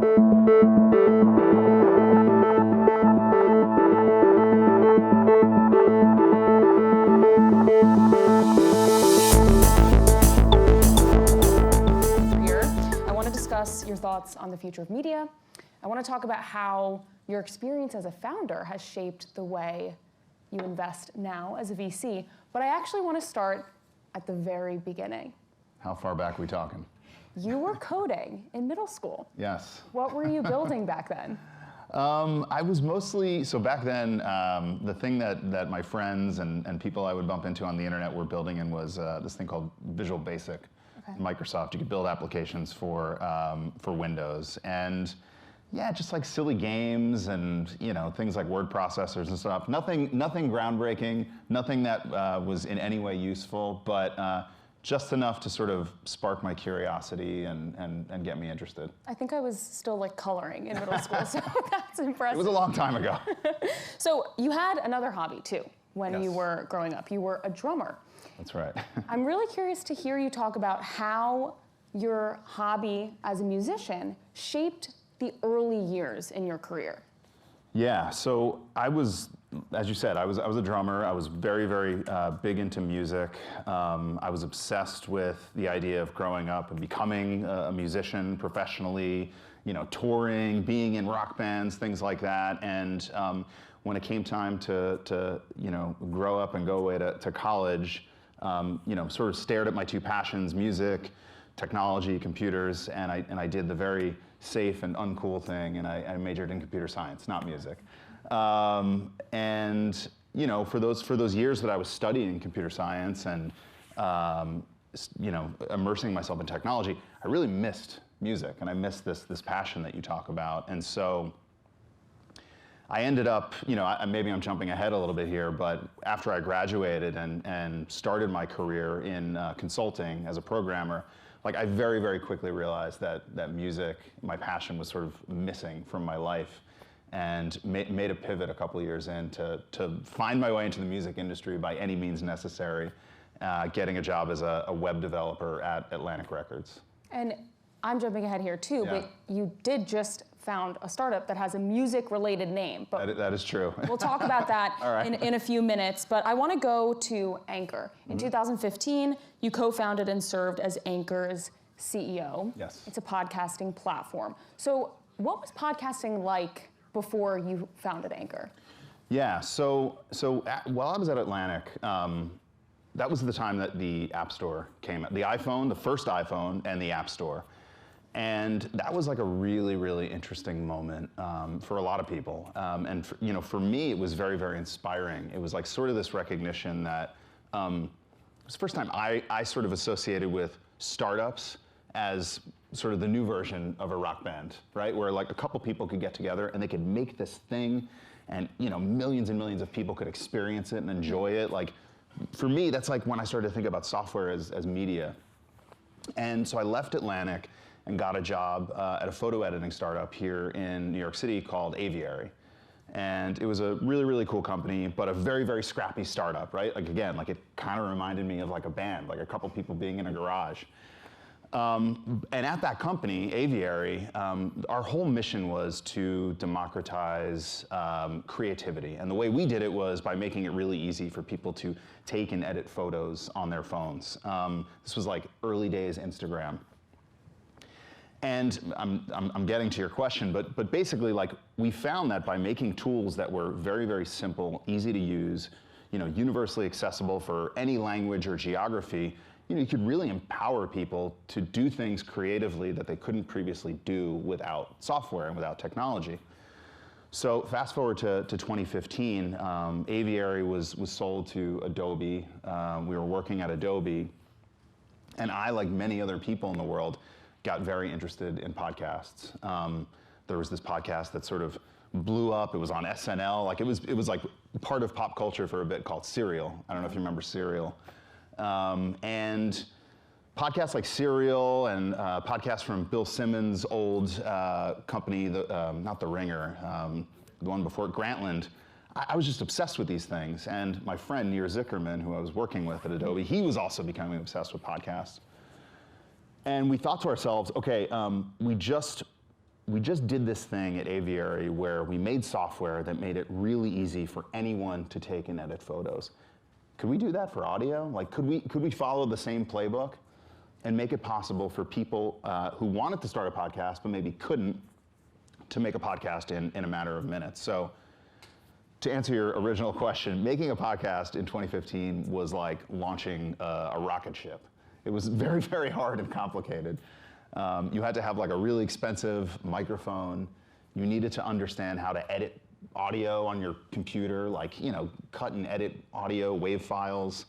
Your thoughts on the future of media. I want to talk about how your experience as a founder has shaped the way you invest now as a VC. But I actually want to start at the very beginning. How far back are we talking? You were coding in middle school. Yes. What were you building back then? I was mostly, so back then, the thing that my friends and people I would bump into on the internet were building in was this thing called Visual Basic. Okay. Microsoft. You could build applications for Windows, and yeah, just like silly games and things like word processors and stuff. Nothing groundbreaking, nothing that was in any way useful, but just enough to sort of spark my curiosity and get me interested. I think I was still like coloring in middle school, so that's impressive. It was a long time ago. So you had another hobby too when Yes. you were growing up. You were a drummer. That's right. I'm really curious to hear you talk about how your hobby as a musician shaped the early years in your career. Yeah, so I was, as you said, I was a drummer. I was very, very big into music. I was obsessed with the idea of growing up and becoming a musician professionally, touring, being in rock bands, things like that. And when it came time to grow up and go away to college, sort of stared at my two passions, music, technology, computers, and I did the very safe and uncool thing, and I majored in computer science, not music. And for those years that I was studying computer science and immersing myself in technology, I really missed music, and I missed this passion that you talk about. And so I ended up, maybe I'm jumping ahead a little bit here, but after I graduated and started my career in consulting as a programmer, I very, very quickly realized that music, my passion, was sort of missing from my life, and made a pivot a couple of years in to find my way into the music industry by any means necessary, getting a job as a web developer at Atlantic Records. And I'm jumping ahead here too, Yeah. but you did just found a startup that has a music-related name. But that is true. We'll talk about that All right. in a few minutes, but I want to go to Anchor. In 2015, you co-founded and served as Anchor's CEO. Yes. It's a podcasting platform. So what was podcasting like before you founded Anchor? Yeah, so while I was at Atlantic, that was the time that the App Store came out. The iPhone, the first iPhone, and the App Store. And that was like a really, really interesting moment for a lot of people. And for me, it was very, very inspiring. It was like sort of this recognition that it was the first time I sort of associated with startups as sort of the new version of a rock band, right? Where like a couple people could get together and they could make this thing, and millions and millions of people could experience it and enjoy it. Like for me, that's like when I started to think about software as media. And so I left Atlantic and got a job at a photo editing startup here in New York City called Aviary. And it was a really, really cool company, but a very, very scrappy startup, right? Like again, like it kind of reminded me of like a band, like a couple people being in a garage. And at that company, Aviary, our whole mission was to democratize creativity. And the way we did it was by making it really easy for people to take and edit photos on their phones. This was like early days Instagram. And I'm getting to your question, but basically, like, we found that by making tools that were very, very simple, easy to use, universally accessible for any language or geography, you could really empower people to do things creatively that they couldn't previously do without software and without technology. So fast forward to 2015, Aviary was sold to Adobe. We were working at Adobe, and I, like many other people in the world, got very interested in podcasts. There was this podcast that sort of blew up. It was on SNL. Like it was like part of pop culture for a bit, called Serial. I don't know if you remember Serial. And podcasts like Serial and podcasts from Bill Simmons' old company, not The Ringer, the one before it, Grantland. I was just obsessed with these things. And my friend Nir Zickerman, who I was working with at Adobe, he was also becoming obsessed with podcasts. And we thought to ourselves, okay, we just we just did this thing at Aviary where we made software that made it really easy for anyone to take and edit photos. Could we do that for audio? Like, could we follow the same playbook and make it possible for people who wanted to start a podcast but maybe couldn't to make a podcast in a matter of minutes? So to answer your original question, making a podcast in 2015 was like launching a rocket ship. It was very, very hard and complicated. You had to have like a really expensive microphone. You needed to understand how to edit audio on your computer, like, you know, cut and edit audio wave files.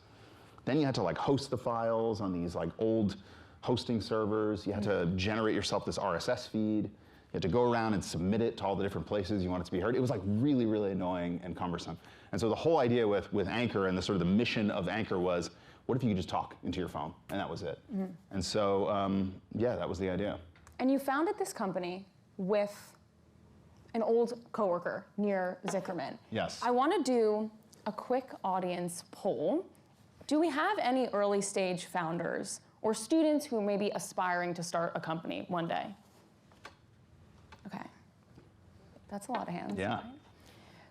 Then you had to like host the files on these like old hosting servers. You had to generate yourself this RSS feed. You had to go around and submit it to all the different places you want it to be heard. It was like really, really annoying and cumbersome. And so the whole idea with Anchor and the sort of the mission of Anchor was, what if you could just talk into your phone? And that was it. And so, yeah, that was the idea. And you founded this company with an old coworker near Zickerman. Yes. I want to do a quick audience poll. Do we have any early stage founders or students who may be aspiring to start a company one day? Okay. That's a lot of hands. Yeah. Right?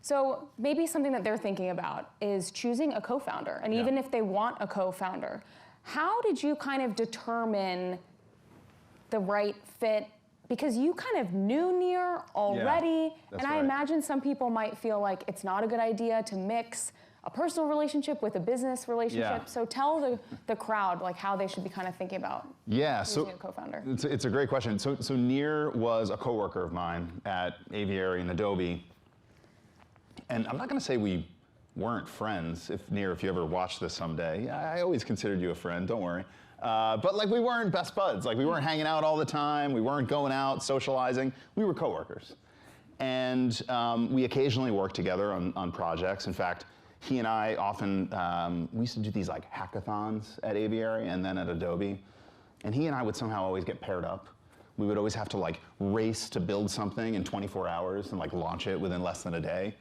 So maybe something that they're thinking about is choosing a co-founder. And even if they want a co-founder, how did you kind of determine the right fit? Because you kind of knew Nir already. And I imagine some people might feel like it's not a good idea to mix a personal relationship with a business relationship. So tell the crowd like how they should be kind of thinking about choosing a co-founder. It's a great question. So Nir was a coworker of mine at Aviary and Adobe. And I'm not going to say we weren't friends. If you ever watch this someday, I always considered you a friend. Don't worry. But like we weren't best buds. Like we weren't hanging out all the time. We weren't going out socializing. We were coworkers, and we occasionally worked together on projects. In fact, he and I often we used to do these like hackathons at Aviary and then at Adobe, and he and I would somehow always get paired up. We would always have to like race to build something in 24 hours and like launch it within less than a day.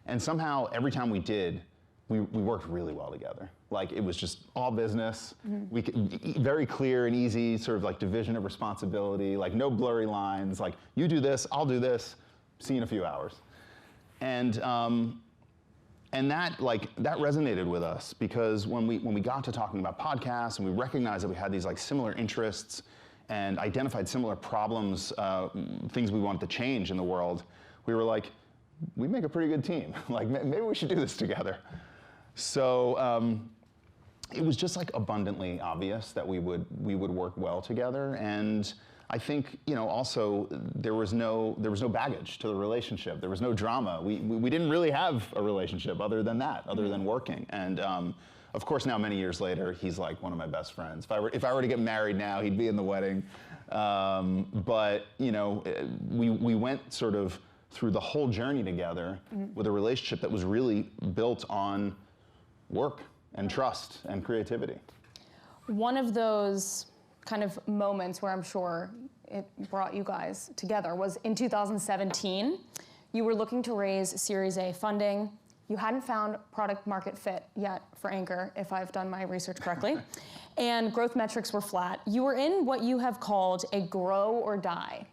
And somehow, every time we did, we worked really well together. Like, it was just all business. We could, very clear and easy, sort of like division of responsibility, like no blurry lines, like, you do this, I'll do this, see you in a few hours. And that resonated with us, because when we got to talking about podcasts and we recognized that we had these like similar interests and identified similar problems, things we wanted to change in the world, we were like, we make a pretty good team. Like, maybe we should do this together. So it was just like abundantly obvious that we would work well together. And I think, you know, also there was no baggage to the relationship. There was no drama. We didn't really have a relationship other than that, other than working. And of course, now many years later, he's like one of my best friends. If I were to get married now, he'd be in the wedding. But you know, we went sort of through the whole journey together with a relationship that was really built on work and trust and creativity. One of those kind of moments where I'm sure it brought you guys together was in 2017. You were looking to raise Series A funding. You hadn't found product market fit yet for Anchor, if I've done my research correctly, and growth metrics were flat. You were in what you have called a grow or die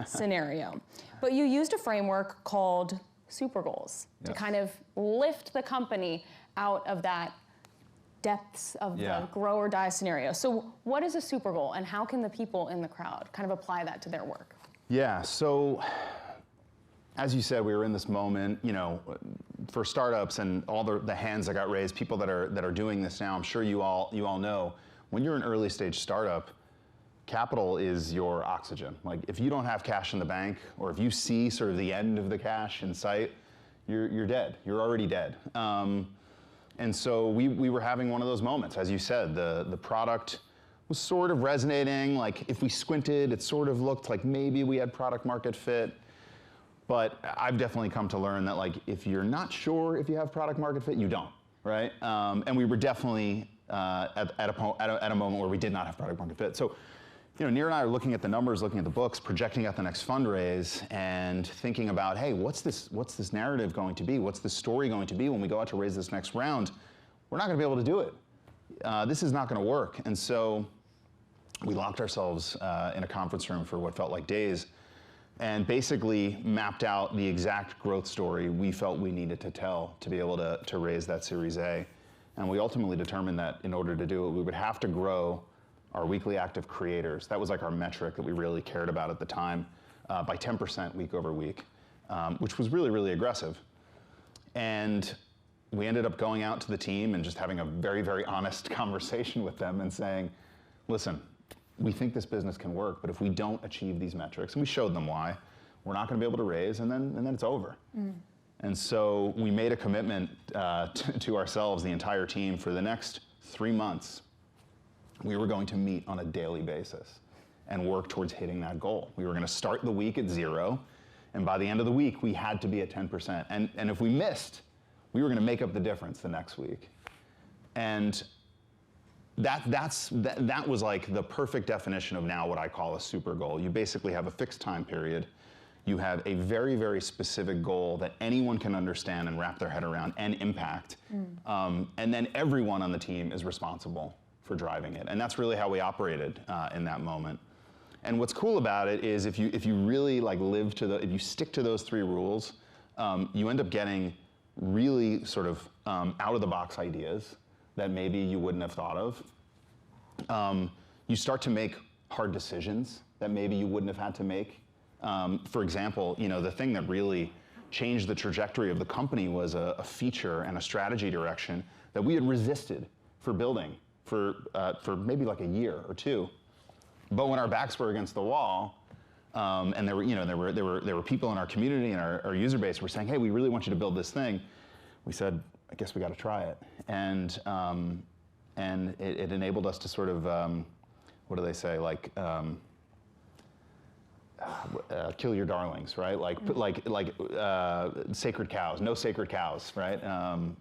scenario. But you used a framework called super goals to kind of lift the company out of that depths of the grow or die scenario. So what is a super goal, and how can the people in the crowd kind of apply that to their work? Yeah, so as you said, we were in this moment, you know, for startups and all the hands that got raised, people that are doing this now, I'm sure you all know, when you're an early stage startup, capital is your oxygen. Like, if you don't have cash in the bank, or if you see sort of the end of the cash in sight, you're dead. You're already dead. And so we were having one of those moments. As you said, the product was sort of resonating. Like, if we squinted, it sort of looked like maybe we had product market fit. But I've definitely come to learn that, like, if you're not sure if you have product market fit, you don't, right? And we were definitely at a moment where we did not have product market fit. So, you know, Nir and I are looking at the numbers, looking at the books, projecting out the next fundraise, and thinking about, hey, what's this narrative going to be? What's this story going to be when we go out to raise this next round? We're not going to be able to do it. This is not going to work. And so we locked ourselves in a conference room for what felt like days, and basically mapped out the exact growth story we felt we needed to tell to be able to raise that Series A. And we ultimately determined that in order to do it, we would have to grow our weekly active creators. That was like our metric that we really cared about at the time, by 10% week over week, which was really, really aggressive. And we ended up going out to the team and just having a very, very honest conversation with them and saying, listen, we think this business can work, but if we don't achieve these metrics, and we showed them why, we're not going to be able to raise, and then it's over. And so we made a commitment to ourselves, the entire team, for the next 3 months. We were going to meet on a daily basis and work towards hitting that goal. We were going to start the week at 0, and by the end of the week, we had to be at 10%. And if we missed, we were going to make up the difference the next week. And that was like the perfect definition of now what I call a super goal. You basically have a fixed time period. You have a very, very specific goal that anyone can understand and wrap their head around and impact. And then everyone on the team is responsible for driving it. And that's really how we operated in that moment. And what's cool about it is if you really like if you stick to those 3 rules, you end up getting really sort of out of the box ideas that maybe you wouldn't have thought of. You start to make hard decisions that maybe you wouldn't have had to make. For example, the thing that really changed the trajectory of the company was a feature and a strategy direction that we had resisted for building for maybe like a year or 2. But when our backs were against the wall, and there were people in our community and our user base who were saying, hey, we really want you to build this thing, we said, I guess we got to try it. And it enabled us to sort of, what do they say, like, kill your darlings, right? Like sacred cows, no sacred cows, right?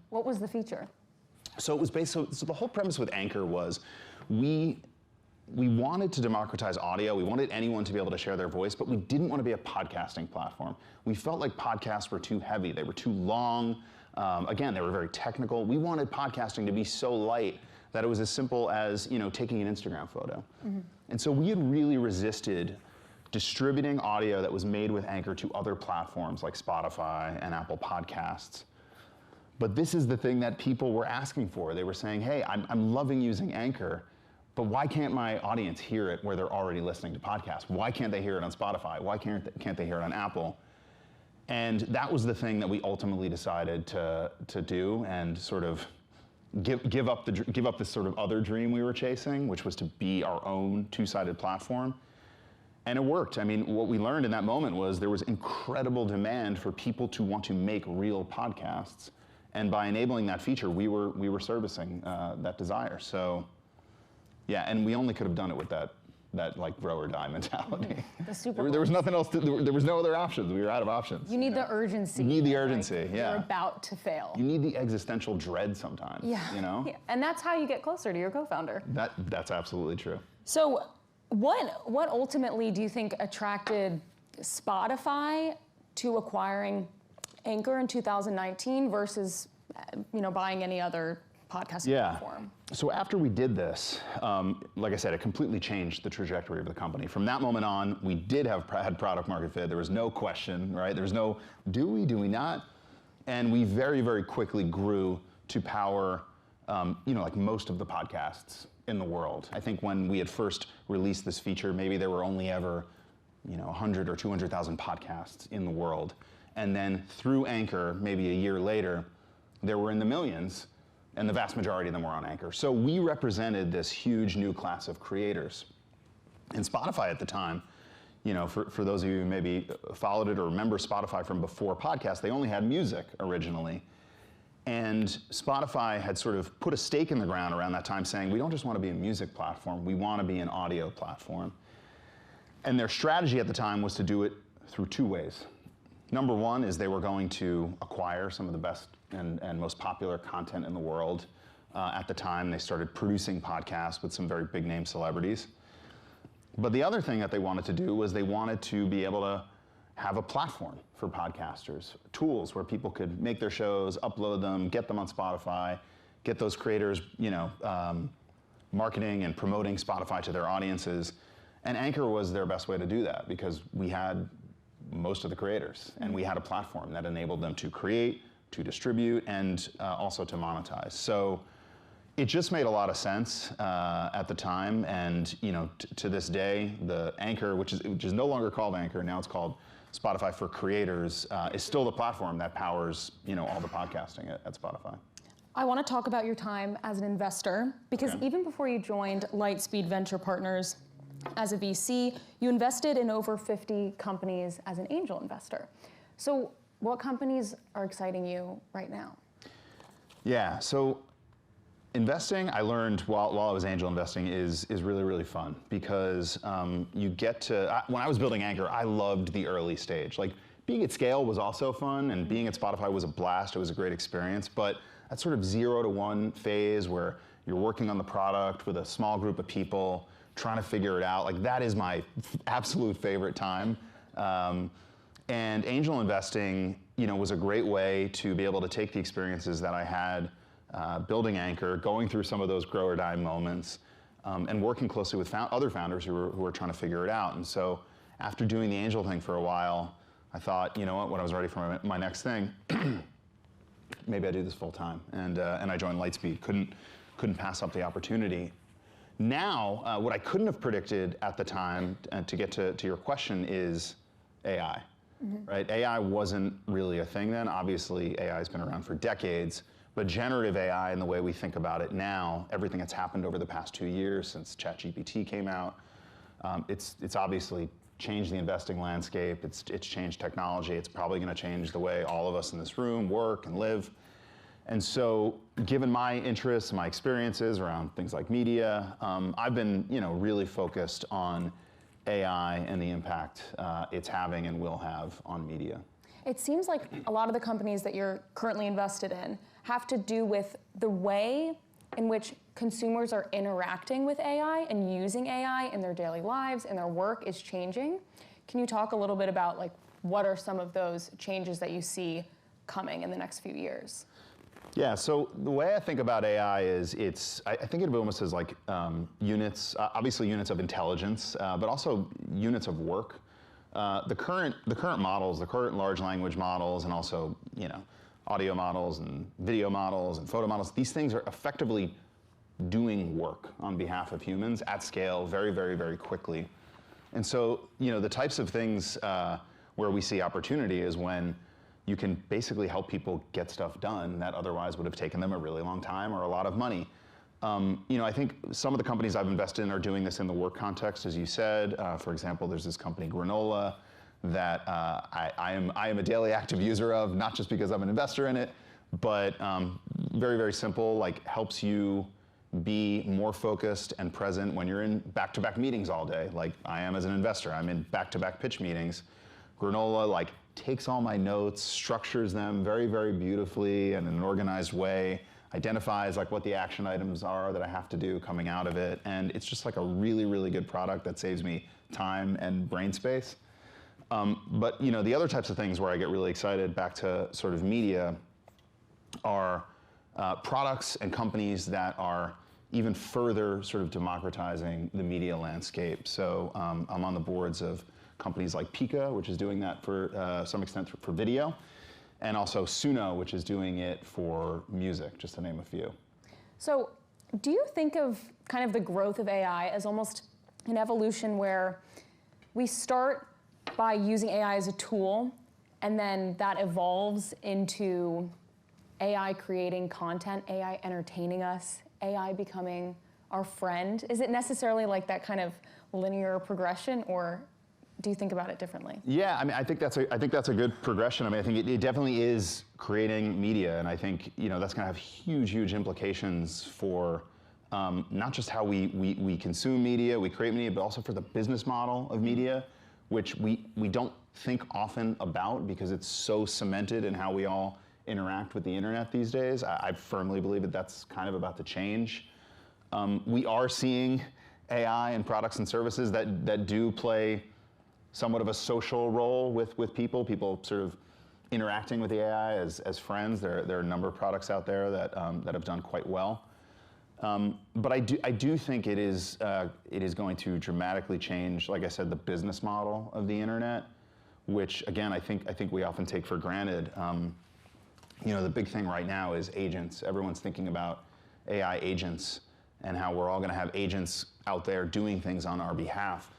What was the feature? So it was so the whole premise with Anchor was we wanted to democratize audio. We wanted anyone to be able to share their voice, but we didn't want to be a podcasting platform. We felt like podcasts were too heavy. They were too long. Again, they were very technical. We wanted podcasting to be so light that it was as simple as taking an Instagram photo. And so we had really resisted distributing audio that was made with Anchor to other platforms like Spotify and Apple Podcasts. But this is the thing that people were asking for. They were saying, hey, I'm loving using Anchor, but why can't my audience hear it where they're already listening to podcasts? Why can't they hear it on Spotify? Why can't they hear it on Apple? And that was the thing that we ultimately decided to do and sort of give up this sort of other dream we were chasing, which was to be our own 2-sided platform. And it worked. I mean, what we learned in that moment was there was incredible demand for people to want to make real podcasts. And by enabling that feature, we were servicing that desire. So, yeah, and we only could have done it with that like grow or die mentality. The super there was nothing else. There was no other options. We were out of options. You need the urgency. You need the urgency. Like yeah. You're about to fail. You need the existential dread sometimes. Yeah. Yeah. And that's how you get closer to your co-founder. That's absolutely true. So, what ultimately do you think attracted Spotify to acquiring Anchor in 2019 versus buying any other podcasting platform? So after we did this, like I said, it completely changed the trajectory of the company. From that moment on, we had product market fit. There was no question, right? There was no, do we not? And we very, very quickly grew to power, like most of the podcasts in the world. I think when we had first released this feature, maybe there were only ever, 100 or 200,000 podcasts in the world. And then through Anchor, maybe a year later, there were in the millions, and the vast majority of them were on Anchor. So we represented this huge new class of creators. And Spotify at the time, for those of you who maybe followed it or remember Spotify from before podcasts, they only had music originally. And Spotify had sort of put a stake in the ground around that time saying, we don't just want to be a music platform, we want to be an audio platform. And their strategy at the time was to do it through 2 ways. Number one is they were going to acquire some of the best and most popular content in the world. At the time, they started producing podcasts with some very big name celebrities. But the other thing that they wanted to do was they wanted to be able to have a platform for podcasters, tools where people could make their shows, upload them, get them on Spotify, get those creators, marketing and promoting Spotify to their audiences. And Anchor was their best way to do that because we had most of the creators. And we had a platform that enabled them to create, to distribute, and also to monetize. So it just made a lot of sense at the time. And to this day, the Anchor, which is no longer called Anchor, now it's called Spotify for Creators, is still the platform that powers all the podcasting at Spotify. I want to talk about your time as an investor, because even before you joined Lightspeed Venture Partners as a VC, you invested in over 50 companies as an angel investor. So what companies are exciting you right now? Yeah, so investing, I learned while I was angel investing, is really, really fun, because you get to, when I was building Anchor, I loved the early stage. Like, being at scale was also fun, and being at Spotify was a blast. It was a great experience, but that sort of 0 to 1 phase where you're working on the product with a small group of people, trying to figure it out, like, that is my absolute favorite time. And angel investing, was a great way to be able to take the experiences that I had building Anchor, going through some of those grow or die moments, and working closely with other founders who were trying to figure it out. And so after doing the angel thing for a while, I thought, you know what, when I was ready for my next thing, maybe I do this full time. And I joined Lightspeed. Couldn't pass up the opportunity. Now, what I couldn't have predicted at the time, and to get to your question, is AI. Right? AI wasn't really a thing then. Obviously, AI has been around for decades, but generative AI, in the way we think about it now, everything that's happened over the past 2 years since ChatGPT came out, it's obviously changed the investing landscape. It's changed technology. It's probably going to change the way all of us in this room work and live. And so, given my interests, my experiences around things like media, I've been, really focused on AI and the impact it's having and will have on media. It seems like a lot of the companies that you're currently invested in have to do with the way in which consumers are interacting with AI and using AI in their daily lives and their work is changing. Can you talk a little bit about what are some of those changes that you see coming in the next few years? Yeah, so the way I think about AI is I think of it almost as units, obviously units of intelligence, but also units of work. The current models, the current large language models, and also audio models and video models and photo models, these things are effectively doing work on behalf of humans at scale very, very, very quickly. And so the types of things where we see opportunity is when you can basically help people get stuff done that otherwise would have taken them a really long time or a lot of money. I think some of the companies I've invested in are doing this in the work context, as you said. For example, there's this company, Granola, that I am a daily active user of, not just because I'm an investor in it, but very, very simple, helps you be more focused and present when you're in back-to-back meetings all day, like I am as an investor. I'm in back-to-back pitch meetings. Granola, takes all my notes, structures them very, very beautifully and in an organized way, identifies what the action items are that I have to do coming out of it. And it's just a really, really good product that saves me time and brain space. But the other types of things where I get really excited, back to sort of media, are products and companies that are even further sort of democratizing the media landscape. So I'm on the boards of companies like Pika, which is doing that for some extent for video, and also Suno, which is doing it for music, just to name a few. So do you think of kind of the growth of AI as almost an evolution where we start by using AI as a tool, and then that evolves into AI creating content, AI entertaining us, AI becoming our friend? Is it necessarily that kind of linear progression, or do you think about it differently? Yeah, I think that's a good progression. I think it definitely is creating media, and I think that's going to have huge, huge implications for not just how we consume media, we create media, but also for the business model of media, which we don't think often about because it's so cemented in how we all interact with the internet these days. I firmly believe that's kind of about to change. We are seeing AI and products and services that do play somewhat of a social role with people sort of interacting with the AI as friends. There are a number of products out there that have done quite well. But I do think it is going to dramatically change, like I said, the business model of the internet, which again, I think we often take for granted. The big thing right now is agents. Everyone's thinking about AI agents and how we're all going to have agents out there doing things on our behalf.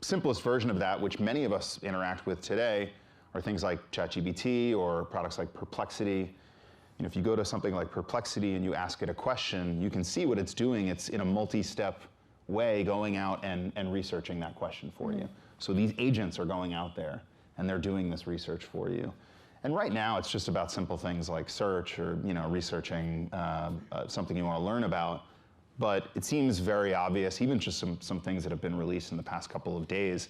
Simplest version of that, which many of us interact with today, are things like ChatGPT or products like Perplexity. If you go to something like Perplexity and you ask it a question, you can see what it's doing. It's in a multi-step way going out and researching that question for you. So these agents are going out there and they're doing this research for you. And right now it's just about simple things like search or researching something you want to learn about. But it seems very obvious, even just some things that have been released in the past couple of days,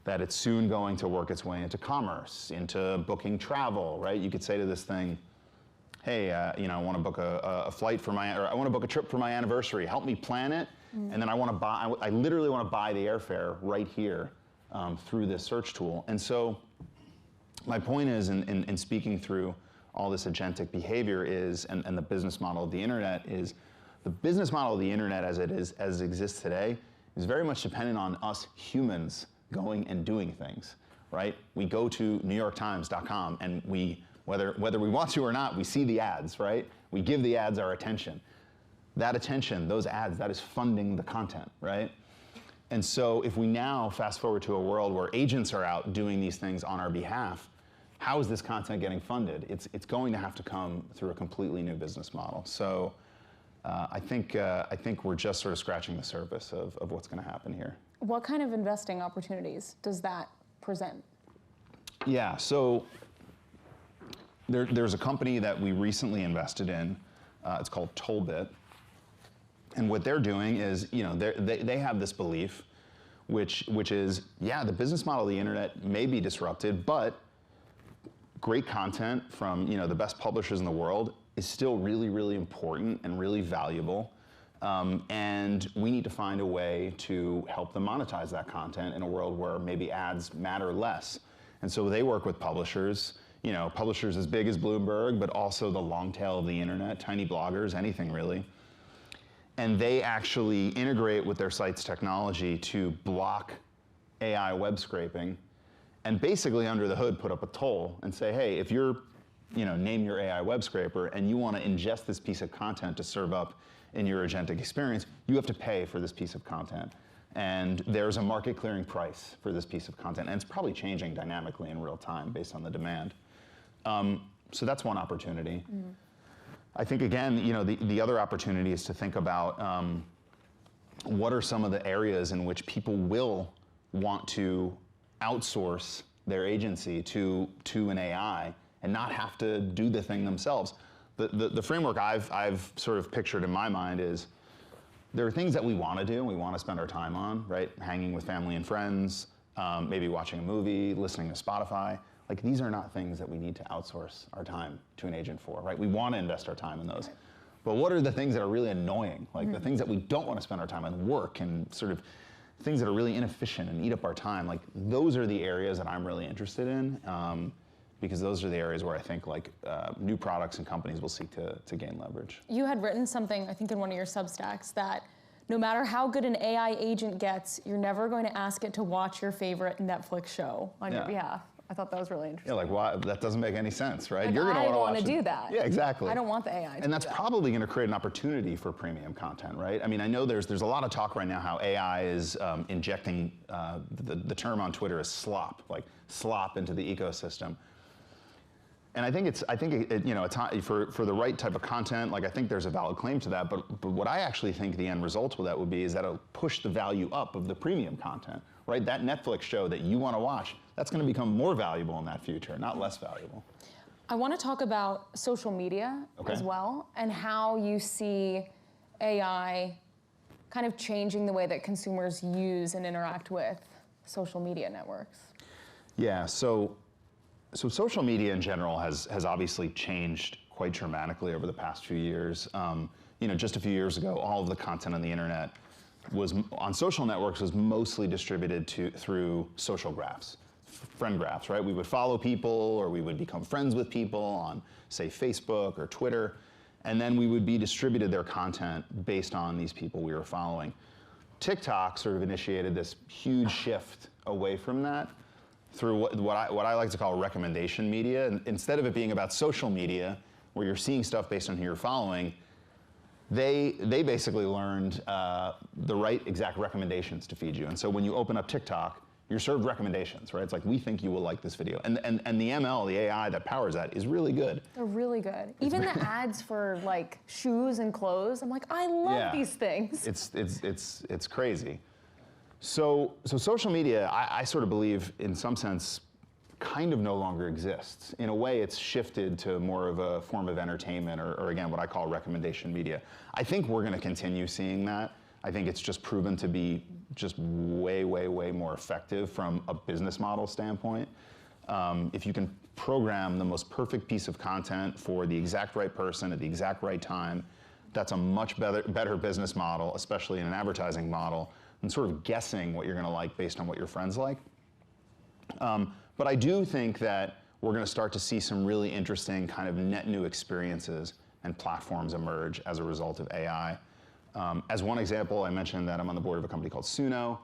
that it's soon going to work its way into commerce, into booking travel, right? You could say to this thing, hey, I want to book a flight for or I want to book a trip for my anniversary. Help me plan it, and then I literally want to buy the airfare right here through this search tool. And so, my point is, in speaking through all this agentic behavior and the business model of the internet is, the business model of the internet as it exists today is very much dependent on us humans going and doing things, right? We go to NewYorkTimes.com and whether we want to or not, we see the ads, right? We give the ads our attention. That attention, those ads, that is funding the content, right? And so if we now fast forward to a world where agents are out doing these things on our behalf, how is this content getting funded? It's going to have to come through a completely new business model. So I think we're just sort of scratching the surface of what's going to happen here. What kind of investing opportunities does that present? Yeah, so there's a company that we recently invested in. It's called Tollbit. And what they're doing is, they have this belief, which is, the business model of the internet may be disrupted, but great content from the best publishers in the world is still really, really important and really valuable. And we need to find a way to help them monetize that content in a world where maybe ads matter less. And so they work with publishers, publishers as big as Bloomberg, but also the long tail of the internet, tiny bloggers, anything really. And they actually integrate with their site's technology to block AI web scraping and basically under the hood put up a toll and say, hey, if you're, name your AI web scraper and you want to ingest this piece of content to serve up in your agentic experience, you have to pay for this piece of content. And there's a market clearing price for this piece of content. And it's probably changing dynamically in real time based on the demand. So that's one opportunity. I think, again, the other opportunity is to think about what are some of the areas in which people will want to outsource their agency to an AI and not have to do the thing themselves. The framework I've sort of pictured in my mind is there are things that we want to do, we want to spend our time on, right? Hanging with family and friends, maybe watching a movie, listening to Spotify. Like, these are not things that we need to outsource our time to an agent for, right? We want to invest our time in those. But what are the things that are really annoying? Like the things that we don't want to spend our time on, work and sort of things that are really inefficient and eat up our time. Like, those are the areas that I'm really interested in because those are the areas where I think new products and companies will seek to gain leverage. You had written something, I think in one of your Substacks, that no matter how good an AI agent gets, you're never going to ask it to watch your favorite Netflix show on your behalf. I thought that was really interesting. Yeah, like, why? That doesn't make any sense, right? Like, You're going to want to do that. Yeah, exactly. I don't want the AI to And that's probably going to create an opportunity for premium content, right? I mean, I know there's a lot of talk right now how AI is injecting, the term on Twitter is slop, like slop into the ecosystem. And I think it's for the right type of content, like, I think there's a valid claim to that, but what I actually think the end result of that would be is that it'll push the value up of the premium content, right? That Netflix show that you want to watch, that's going to become more valuable in that future, not less valuable. I want to talk about social media as well, and how you see AI kind of changing the way that consumers use and interact with social media networks. Yeah, so social media in general has obviously changed quite dramatically over the past few years. Just a few years ago, all of the content on the internet on social networks was mostly distributed through social graphs, friend graphs, right? We would follow people or we would become friends with people on, say, Facebook or Twitter, and then we would be distributed their content based on these people we were following. TikTok sort of initiated this huge shift away from that through what I like to call recommendation media. And instead of it being about social media, where you're seeing stuff based on who you're following, they basically learned the right exact recommendations to feed you. And so when you open up TikTok, you're served recommendations, right? It's like, we think you will like this video. And the ML, the AI that powers that, is really good. They're really good. Even the ads for like shoes and clothes, I'm like, I love these things. It's crazy. So social media, I sort of believe, in some sense, kind of no longer exists. In a way, it's shifted to more of a form of entertainment, or again, what I call recommendation media. I think we're going to continue seeing that. I think it's just proven to be just way, way, way more effective from a business model standpoint. If you can program the most perfect piece of content for the exact right person at the exact right time, that's a much better business model, especially in an advertising model, than sort of guessing what you're going to like based on what your friends like. But I do think that we're going to start to see some really interesting kind of net new experiences and platforms emerge as a result of AI. As one example, I mentioned that I'm on the board of a company called Suno.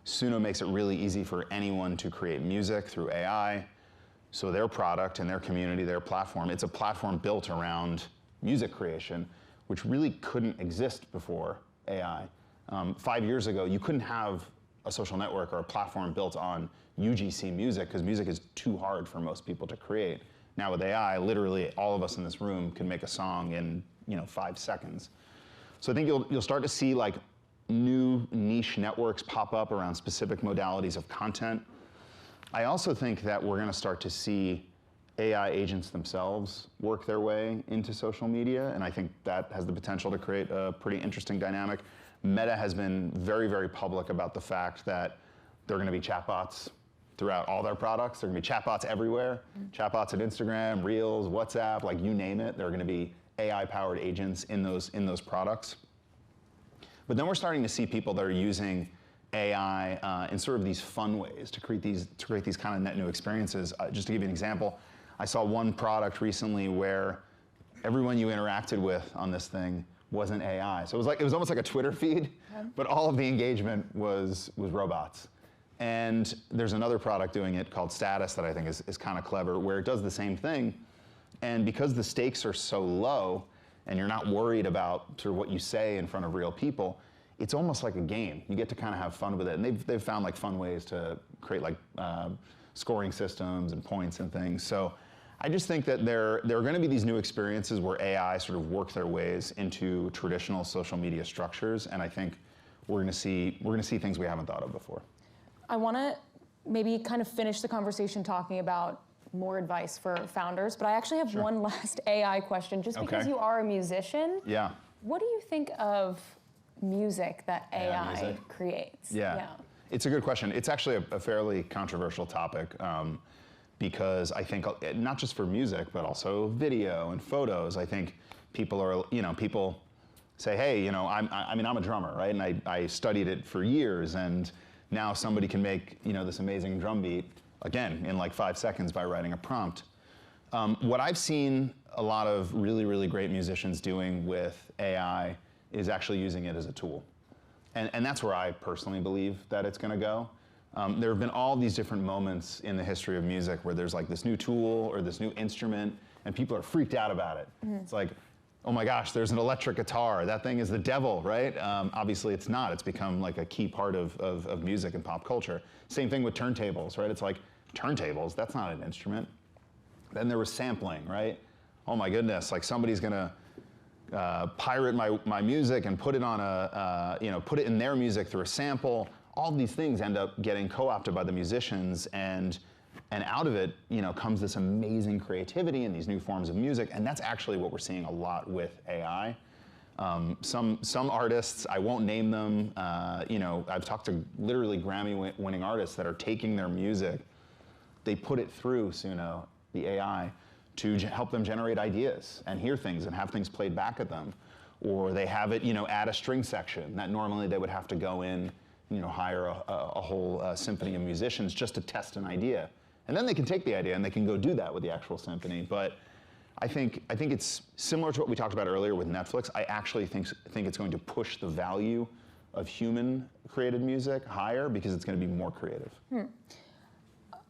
Suno makes it really easy for anyone to create music through AI. So their product and their community, their platform, it's a platform built around music creation, which really couldn't exist before AI. 5 years ago, you couldn't have a social network or a platform built on UGC music, because music is too hard for most people to create. Now with AI, literally all of us in this room can make a song in 5 seconds. So I think you'll start to see like new niche networks pop up around specific modalities of content. I also think that we're going to start to see AI agents themselves work their way into social media, and I think that has the potential to create a pretty interesting dynamic. Meta has been very, very public about the fact that there are going to be chatbots throughout all their products. There are going to be chatbots everywhere. Chatbots at Instagram, Reels, WhatsApp, like you name it. There are going to be AI-powered agents in those products. But then we're starting to see people that are using AI in sort of these fun ways to create these kind of net new experiences. Just to give you an example, I saw one product recently where everyone you interacted with on this thing wasn't AI. So it was almost like a Twitter feed, but all of the engagement was robots. And there's another product doing it called Status that I think is kind of clever, where it does the same thing. And because the stakes are so low, and you're not worried about sort of what you say in front of real people, it's almost like a game. You get to kind of have fun with it. And they've found like fun ways to create like scoring systems and points and things. So I just think that there are going to be these new experiences where AI sort of work their ways into traditional social media structures, and I think we're going to see things we haven't thought of before. I want to maybe kind of finish the conversation talking about more advice for founders, but I actually have one last AI question, just because you are a musician. Yeah. What do you think of music that AI creates? Yeah. It's a good question. It's actually a fairly controversial topic, because I think not just for music, but also video and photos. I think people say, hey, I'm a drummer, right? And I studied it for years, and now somebody can make this amazing drum beat, again, in like 5 seconds by writing a prompt. What I've seen a lot of really, really great musicians doing with AI is actually using it as a tool. And that's where I personally believe that it's going to go. There have been all these different moments in the history of music where there's like this new tool or this new instrument, and people are freaked out about it. It's like, oh my gosh, there's an electric guitar. That thing is the devil, right? Obviously it's not. It's become like a key part of music and pop culture. Same thing with turntables, right? It's like, turntables, that's not an instrument. Then there was sampling, right? Oh my goodness, like somebody's gonna pirate my music and put it on put it in their music through a sample. All these things end up getting co-opted by the musicians, and out of it, comes this amazing creativity and these new forms of music, and that's actually what we're seeing a lot with AI. Some artists, I won't name them, I've talked to literally Grammy-winning artists that are taking their music, they put it through Suno, the AI, to help them generate ideas and hear things and have things played back at them. Or they have it, add a string section that normally they would have to go in, hire a whole symphony of musicians just to test an idea. And then they can take the idea and they can go do that with the actual symphony. But I think it's similar to what we talked about earlier with Netflix. I actually think it's going to push the value of human created music higher because it's going to be more creative.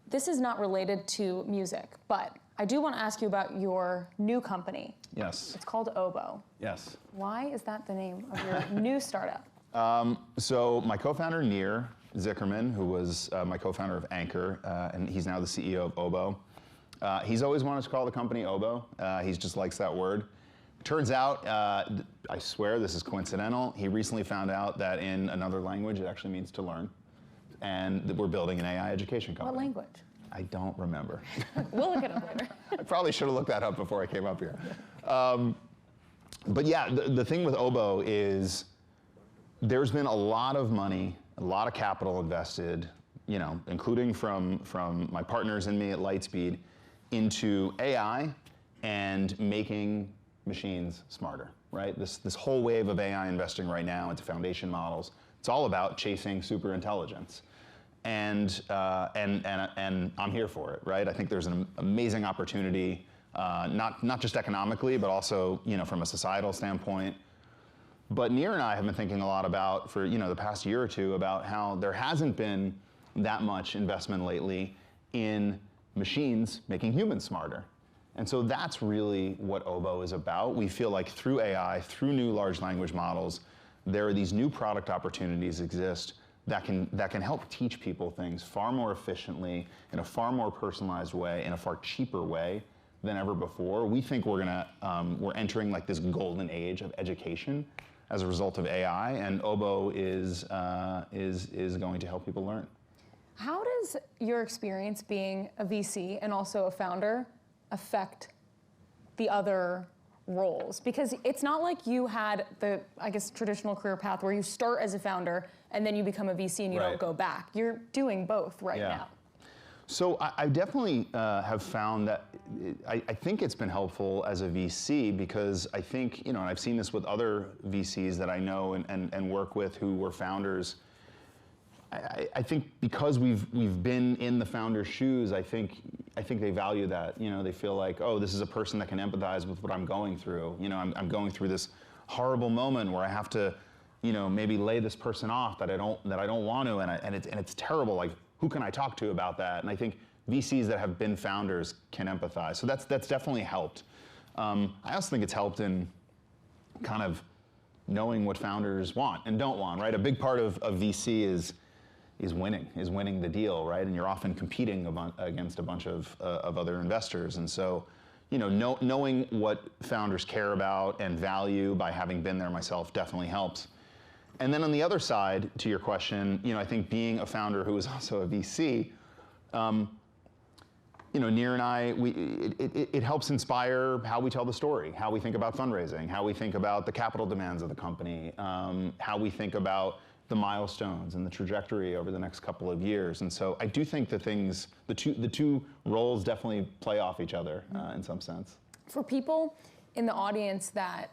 this is not related to music, but I do want to ask you about your new company. Yes. It's called Oboe. Yes. Why is that the name of your new startup? So my co-founder, Nir Zickerman, who was my co-founder of Anchor, and he's now the CEO of Oboe, he's always wanted to call the company Oboe. He just likes that word. Turns out, I swear this is coincidental, he recently found out that in another language it actually means to learn. And that we're building an AI education company. What language? I don't remember. We'll look it up later. I probably should have looked that up before I came up here. But yeah, the thing with Oboe is there's been a lot of money, a lot of capital invested, you know, including from my partners and me at Lightspeed, into AI and making machines smarter, right? This whole wave of AI investing right now into foundation models, it's all about chasing super intelligence. And I'm here for it, right? I think there's an amazing opportunity, not just economically, but also, you know, from a societal standpoint. But Nir and I have been thinking a lot about, for, you know, the past year or two, about how there hasn't been that much investment lately in machines making humans smarter. And so that's really what Oboe is about. We feel like through AI, through new large language models, there are these new product opportunities exist that can help teach people things far more efficiently, in a far more personalized way, in a far cheaper way than ever before. We think we're entering like this golden age of education as a result of AI, and Oboe is going to help people learn. How does your experience being a VC and also a founder affect the other roles? Because it's not like you had the, I guess, traditional career path where you start as a founder and then you become a VC and you don't go back. You're doing both right now. So I definitely have found that I think it's been helpful as a VC, because I think, you know, and I've seen this with other VCs that I know and work with who were founders. I think because we've been in the founder's shoes, I think they value that. You know, they feel like, oh, this is a person that can empathize with what I'm going through. You know, I'm going through this horrible moment where I have to, you know, maybe lay this person off that I don't want to, and it's terrible. Like, who can I talk to about that? And I think VCs that have been founders can empathize. So that's definitely helped. I also think it's helped in kind of knowing what founders want and don't want, right? A big part of VC is winning the deal, right? And you're often competing against a bunch of other investors. And so, you know, knowing what founders care about and value by having been there myself definitely helps. And then on the other side, to your question, you know, I think being a founder who is also a VC, you know, Nir and I, it helps inspire how we tell the story, how we think about fundraising, how we think about the capital demands of the company, how we think about the milestones and the trajectory over the next couple of years. And so I do think the two roles definitely play off each other in some sense. For people in the audience that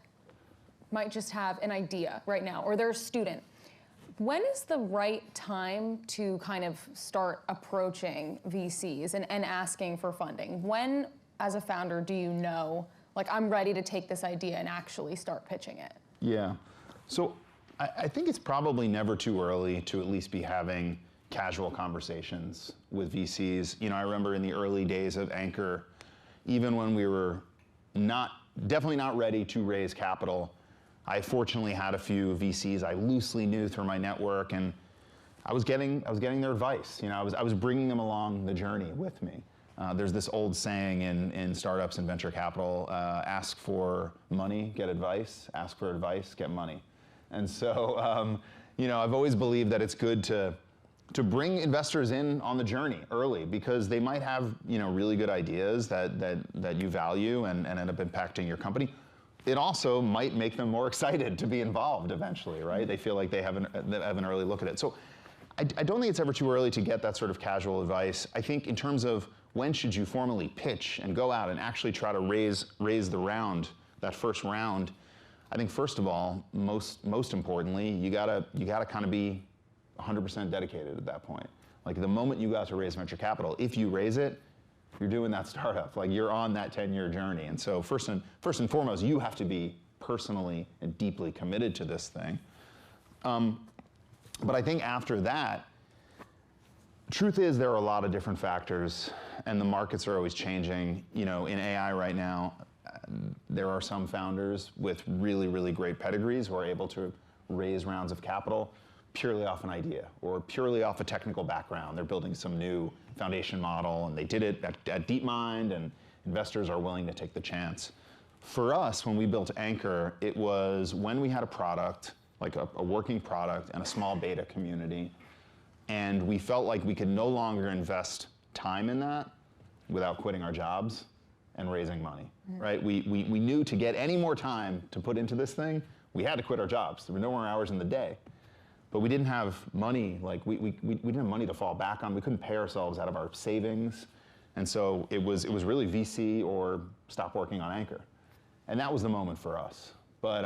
might just have an idea right now, or they're a student, when is the right time to kind of start approaching VCs and asking for funding? When, as a founder, do you know, like, I'm ready to take this idea and actually start pitching it? Yeah. So I think it's probably never too early to at least be having casual conversations with VCs. You know, I remember in the early days of Anchor, even when we were definitely not ready to raise capital, I fortunately had a few VCs I loosely knew through my network, and I was getting their advice. You know, I was bringing them along the journey with me. There's this old saying in startups and venture capital: ask for money, get advice; ask for advice, get money. And so, you know, I've always believed that it's good to bring investors in on the journey early, because they might have, you know, really good ideas that you value and end up impacting your company. It also might make them more excited to be involved eventually, right? They feel like they have an early look at it. So I don't think it's ever too early to get that sort of casual advice. I think in terms of when should you formally pitch and go out and actually try to raise the round, that first round, I think first of all, most importantly, you gotta kind of be 100% dedicated at that point. Like, the moment you got to raise venture capital, if you raise it, you're doing that startup. Like, you're on that 10-year journey. And so first and foremost, you have to be personally and deeply committed to this thing. But I think after that, Truth is, there are a lot of different factors, and the markets are always changing. In AI right now, there are some founders with really, really great pedigrees who are able to raise rounds of capital purely off an idea or purely off a technical background. They're building some new foundation model, and they did it at DeepMind, and investors are willing to take the chance. For us, when we built Anchor, it was when we had a product, like a working product and a small beta community, and we felt like we could no longer invest time in that without quitting our jobs and raising money, right? We knew to get any more time to put into this thing, we had to quit our jobs. There were no more hours in the day. But we didn't have money, like we didn't have money to fall back on. We couldn't pay ourselves out of our savings. And so it was really VC or stop working on Anchor. And that was the moment for us. But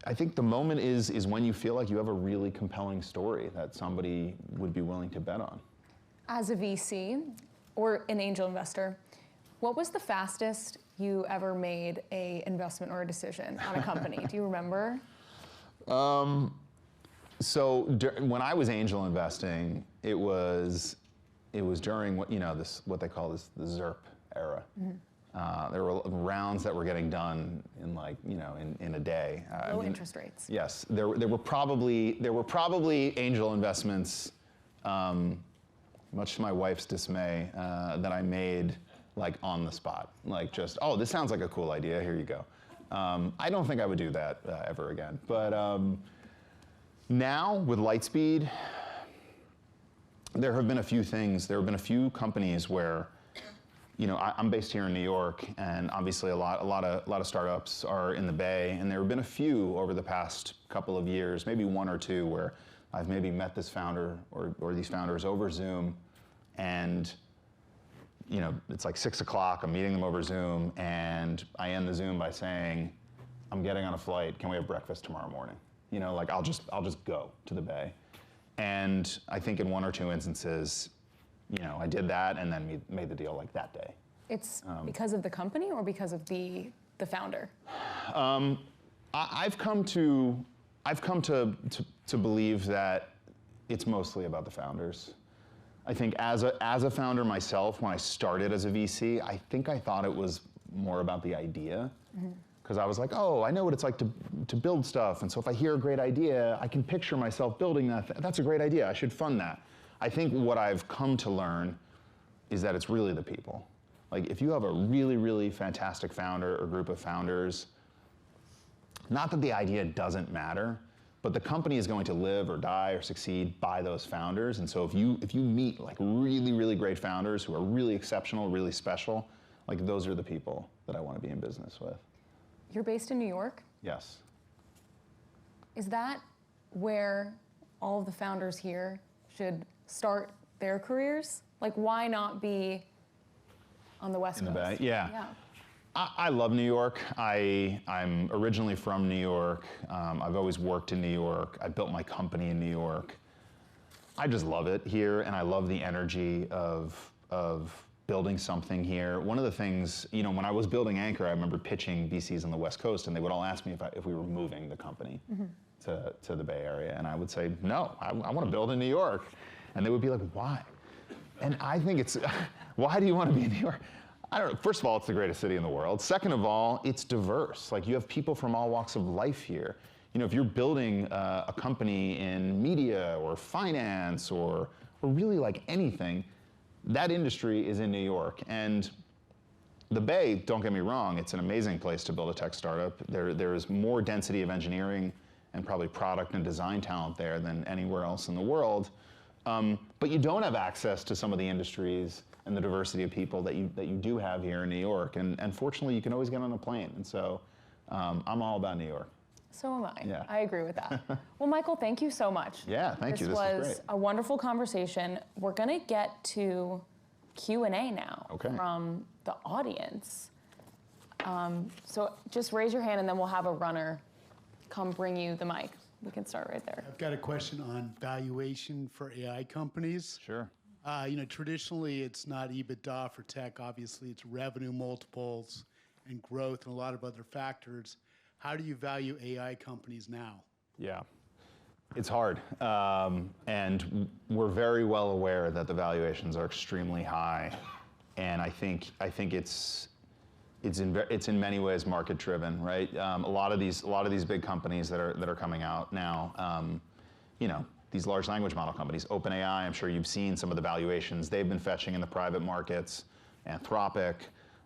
I think the moment is when you feel like you have a really compelling story that somebody would be willing to bet on. As a VC or an angel investor, what was the fastest you ever made an investment or a decision on a company? Do you remember? So when I was angel investing, it was during what they call the ZERP era. There were rounds that were getting done in in a day. Low interest rates. Yes, there were probably angel investments, much to my wife's dismay, that I made like on the spot, like just, oh, this sounds like a cool idea. Here you go. I don't think I would do that ever again. But now with Lightspeed, there have been a few things. There have been a few companies where, I'm based here in New York, and obviously a lot of startups are in the Bay, and there have been a few over the past couple of years, maybe one or two, where I've maybe met this founder or these founders over Zoom, and it's like 6 o'clock, I'm meeting them over Zoom, and I end the Zoom by saying, I'm getting on a flight, can we have breakfast tomorrow morning? I'll just go to the Bay. And I think in one or two instances, I did that and then made the deal like that day. It's because of the company or because of the founder? I've come to believe that it's mostly about the founders. I think as a founder myself, when I started as a VC, I think I thought it was more about the idea. Because I was like, oh, I know what it's like to build stuff. And so if I hear a great idea, I can picture myself building that. That's a great idea. I should fund that. I think what I've come to learn is that it's really the people. Like if you have a really, really fantastic founder or group of founders, not that the idea doesn't matter, but the company is going to live or die or succeed by those founders. And so if you meet like really, really great founders who are really exceptional, really special, like those are the people that I want to be in business with. You're based in New York? Yes. Is that where all of the founders here should start their careers? Like why not be on the West Coast? In the Bay, yeah. I love New York. I'm originally from New York. I've always worked in New York. I built my company in New York. I just love it here, and I love the energy of building something here. One of the things, when I was building Anchor, I remember pitching VCs on the West Coast, and they would all ask me if we were moving the company to the Bay Area, and I would say, no, I want to build in New York. And they would be like, why? And I think it's, why do you want to be in New York? I don't know. First of all, it's the greatest city in the world. Second of all, it's diverse. Like you have people from all walks of life here. If you're building a company in media or finance or really like anything, that industry is in New York. And the Bay, don't get me wrong, it's an amazing place to build a tech startup. There's more density of engineering and probably product and design talent there than anywhere else in the world. But you don't have access to some of the industries and the diversity of people that you do have here in New York. And fortunately, you can always get on a plane. And so I'm all about New York. So am I. Yeah. I agree with that. Well, Michael, thank you so much. Yeah, thank you. This was great. A wonderful conversation. We're going to get to Q&A now from the audience. So just raise your hand and then we'll have a runner come bring you the mic. We can start right there. I've got a question on valuation for AI companies. Sure. Traditionally, it's not EBITDA for tech. Obviously, it's revenue multiples and growth and a lot of other factors. How do you value AI companies now? Yeah. It's hard, and we're very well aware that the valuations are extremely high, and I think it's in many ways market driven, right? A lot of these big companies that are coming out now, these large language model companies, OpenAI, I'm sure you've seen some of the valuations they've been fetching in the private markets. Anthropic,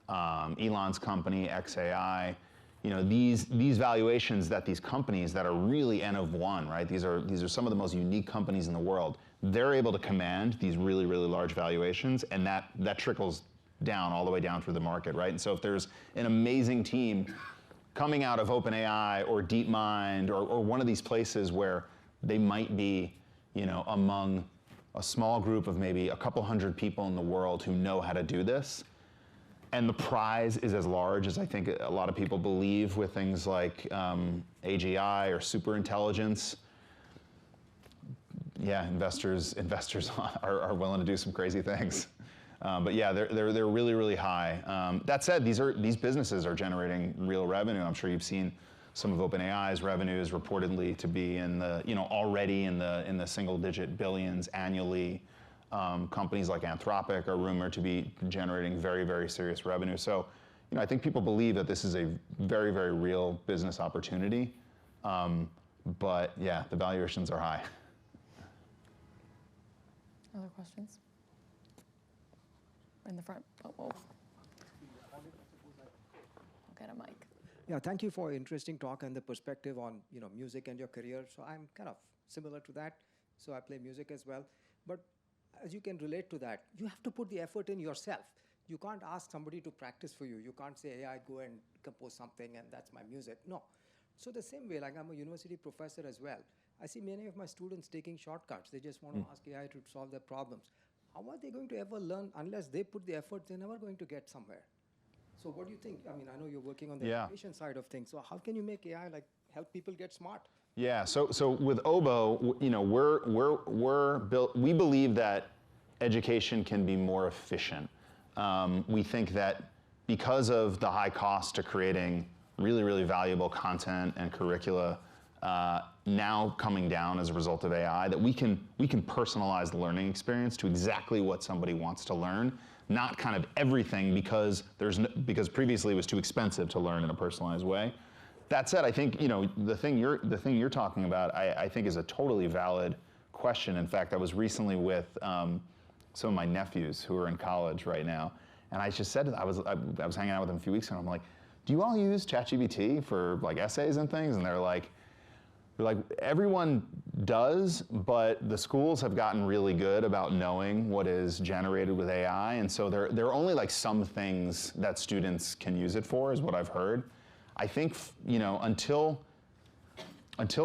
Elon's company, XAI. These valuations that these companies that are really N of one, right? These are some of the most unique companies in the world. They're able to command these really, really large valuations, and that trickles down all the way down through the market, right? And so if there's an amazing team coming out of OpenAI or DeepMind or one of these places where they might be, among a small group of maybe a couple hundred people in the world who know how to do this, and the prize is as large as I think a lot of people believe with things like AGI or superintelligence. Yeah, investors are willing to do some crazy things. But yeah, they're really, really high. That said, these businesses are generating real revenue. I'm sure you've seen some of OpenAI's revenues reportedly to be in the already in the single-digit billions annually. Companies like Anthropic are rumored to be generating very, very serious revenue. So, I think people believe that this is a very, very real business opportunity. But yeah, the valuations are high. Other questions? In the front. Oh, whoa. I'll get a mic. Yeah, thank you for an interesting talk and the perspective on music and your career. So I'm kind of similar to that. So I play music as well. But as you can relate to that, you have to put the effort in yourself. You can't ask somebody to practice for you. You can't say, AI, go and compose something and that's my music. No. So the same way, like I'm a university professor as well. I see many of my students taking shortcuts. They just want to ask AI to solve their problems. How are they going to ever learn unless they put the effort? They're never going to get somewhere. So what do you think? I mean, I know you're working on the education side of things. So how can you make AI help people get smart? Yeah. So with Obo, we're built. We believe that education can be more efficient. We think that because of the high cost to creating really, really valuable content and curricula now coming down as a result of AI, that we can personalize the learning experience to exactly what somebody wants to learn, not kind of everything because previously it was too expensive to learn in a personalized way. That said, I think the thing you're talking about, I think is a totally valid question. In fact, I was recently with some of my nephews who are in college right now, and I just said to them, I was hanging out with them a few weeks ago, and I'm like, do you all use ChatGPT for like essays and things? And they're like, everyone does, but the schools have gotten really good about knowing what is generated with AI, and so there are only like some things that students can use it for, is what I've heard. I think until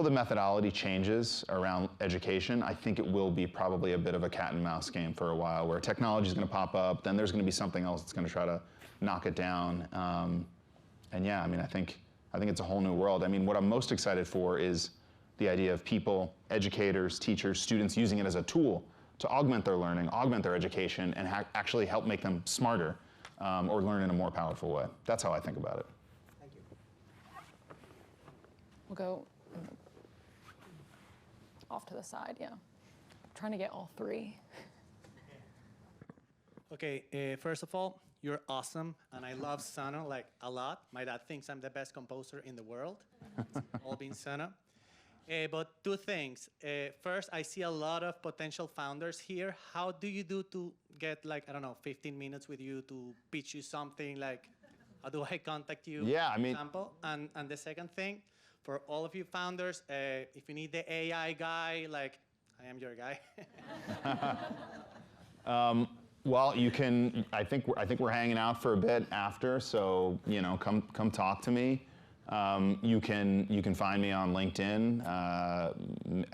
the methodology changes around education, I think it will be probably a bit of a cat and mouse game for a while, where technology is going to pop up, then there's going to be something else that's going to try to knock it down. And yeah, I mean, I think it's a whole new world. I mean, what I'm most excited for is the idea of people, educators, teachers, students using it as a tool to augment their learning, augment their education, and actually help make them smarter or learn in a more powerful way. That's how I think about it. Thank you. We'll go off to the side, yeah. I'm trying to get all three. Okay, first of all, you're awesome, and I love Sana a lot. My dad thinks I'm the best composer in the world. It's all been Sana. But two things. First, I see a lot of potential founders here. How do you do to get 15 minutes with you to pitch you something? How do I contact you? Yeah, I mean, for example? And the second thing, for all of you founders, if you need the AI guy, I am your guy. Well, you can. I think we're hanging out for a bit after, so come talk to me. You can find me on LinkedIn. I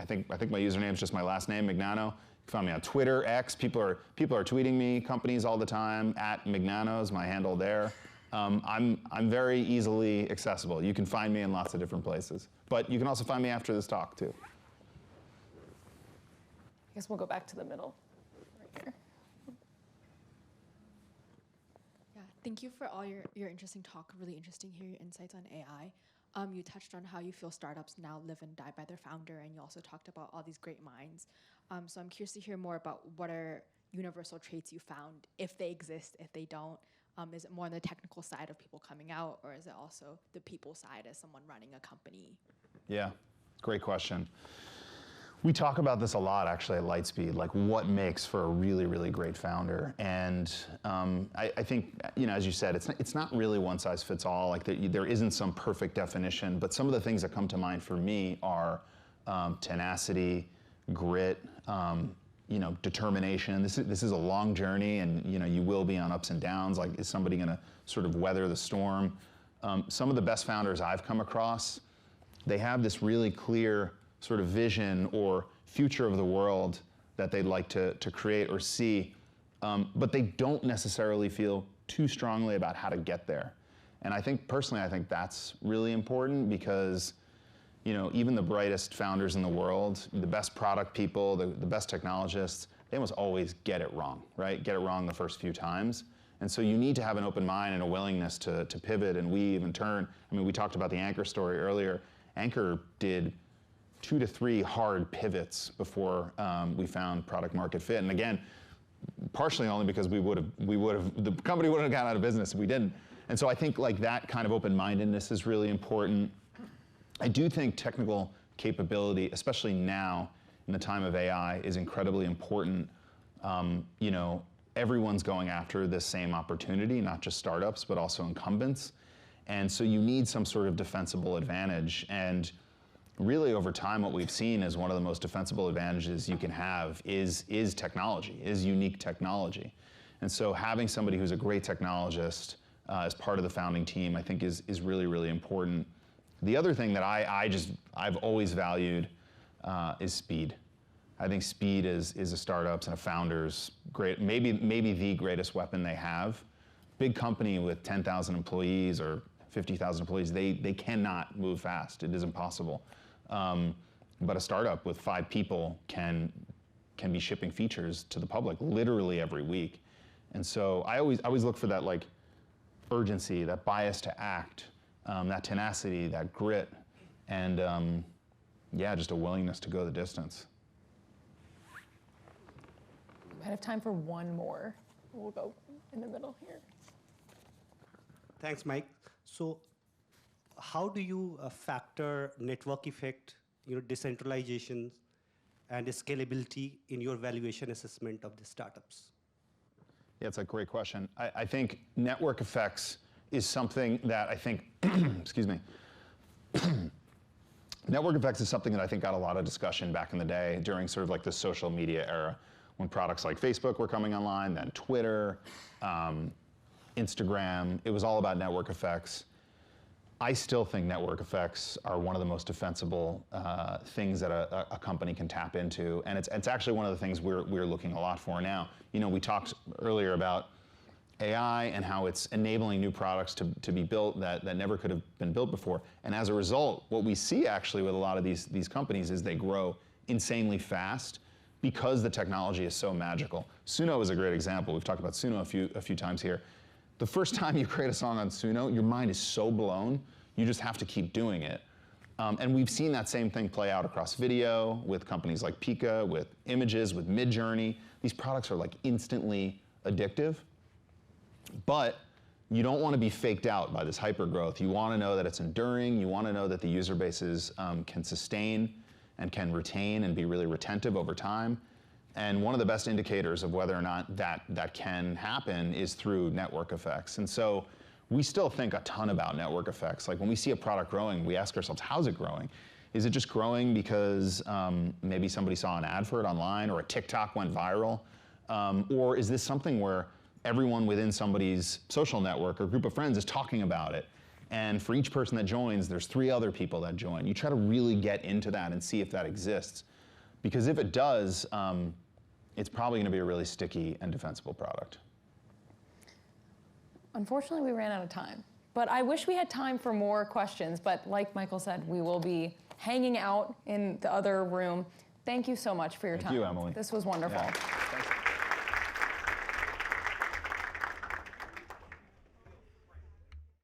think my username is just my last name, Mignano. You can find me on Twitter, X. People are tweeting me companies all the time. @Mignano is my handle there. I'm very easily accessible. You can find me in lots of different places, but you can also find me after this talk too. I guess we'll go back to the middle, right here. Yeah, thank you for all your interesting talk. Really interesting to hear your insights on AI. You touched on how you feel startups now live and die by their founder, and you also talked about all these great minds. So I'm curious to hear more about what are universal traits you found, if they exist, if they don't. Is it more on the technical side of people coming out, or is it also the people side as someone running a company? Yeah, great question. We talk about this a lot, actually, at Lightspeed, like what makes for a really, really great founder. And I think, as you said, it's not really one size fits all. Like there isn't some perfect definition, but some of the things that come to mind for me are tenacity, grit, determination. This is a long journey, and you will be on ups and downs. Like, is somebody going to sort of weather the storm? Some of the best founders I've come across, they have this really clear sort of vision or future of the world that they'd like to create or see, but they don't necessarily feel too strongly about how to get there. And I think that's really important, because even the brightest founders in the world, the best product people, the best technologists, they almost always get it wrong, right? Get it wrong the first few times. And so you need to have an open mind and a willingness to pivot and weave and turn. I mean, we talked about the Anchor story earlier. Anchor did 2 to 3 hard pivots before we found product market fit. And again, partially only because the company would have gone out of business if we didn't. And so I think like that kind of open-mindedness is really important. I do think technical capability, especially now in the time of AI, is incredibly important. Everyone's going after this same opportunity, not just startups, but also incumbents. And so you need some sort of defensible advantage. And really, over time, what we've seen is one of the most defensible advantages you can have is technology, is unique technology. And so having somebody who's a great technologist as part of the founding team, I think is really, really important. The other thing that I've always valued is speed. I think speed is a startup's and a founder's great, maybe the greatest weapon they have. Big company with 10,000 employees or 50,000 employees, they cannot move fast. It is impossible. But a startup with 5 people can be shipping features to the public literally every week. And so I always look for that like urgency, that bias to act, that tenacity, that grit, and just a willingness to go the distance. I have time for one more. We'll go in the middle here. Thanks, Mike. So how do you factor network effect, decentralization and scalability in your valuation assessment of the startups? Yeah, it's a great question. I think network effects is something that I think, excuse me, network effects is something that I think got a lot of discussion back in the day during sort of like the social media era, when products like Facebook were coming online, then Twitter, Instagram. It was all about network effects. I still think network effects are one of the most defensible things that a company can tap into, and it's actually one of the things we're looking a lot for now. We talked earlier about AI and how it's enabling new products to be built that never could have been built before. And as a result, what we see actually with a lot of these companies is they grow insanely fast because the technology is so magical. Suno is a great example. We've talked about Suno a few times here. The first time you create a song on Suno, your mind is so blown, you just have to keep doing it. And we've seen that same thing play out across video with companies like Pika, with images, with Midjourney. These products are like instantly addictive, but you don't want to be faked out by this hypergrowth. You want to know that it's enduring. You want to know that the user bases can sustain and can retain and be really retentive over time. And one of the best indicators of whether or not that can happen is through network effects. And so we still think a ton about network effects. Like when we see a product growing, we ask ourselves, how's it growing? Is it just growing because maybe somebody saw an ad for it online or a TikTok went viral? Or is this something where everyone within somebody's social network or group of friends is talking about it? And for each person that joins, there's 3 other people that join. You try to really get into that and see if that exists. Because if it does, it's probably going to be a really sticky and defensible product. Unfortunately, we ran out of time. But I wish we had time for more questions. But like Michael said, we will be hanging out in the other room. Thank you so much for your time. Thank you, Emily. This was wonderful. Yeah.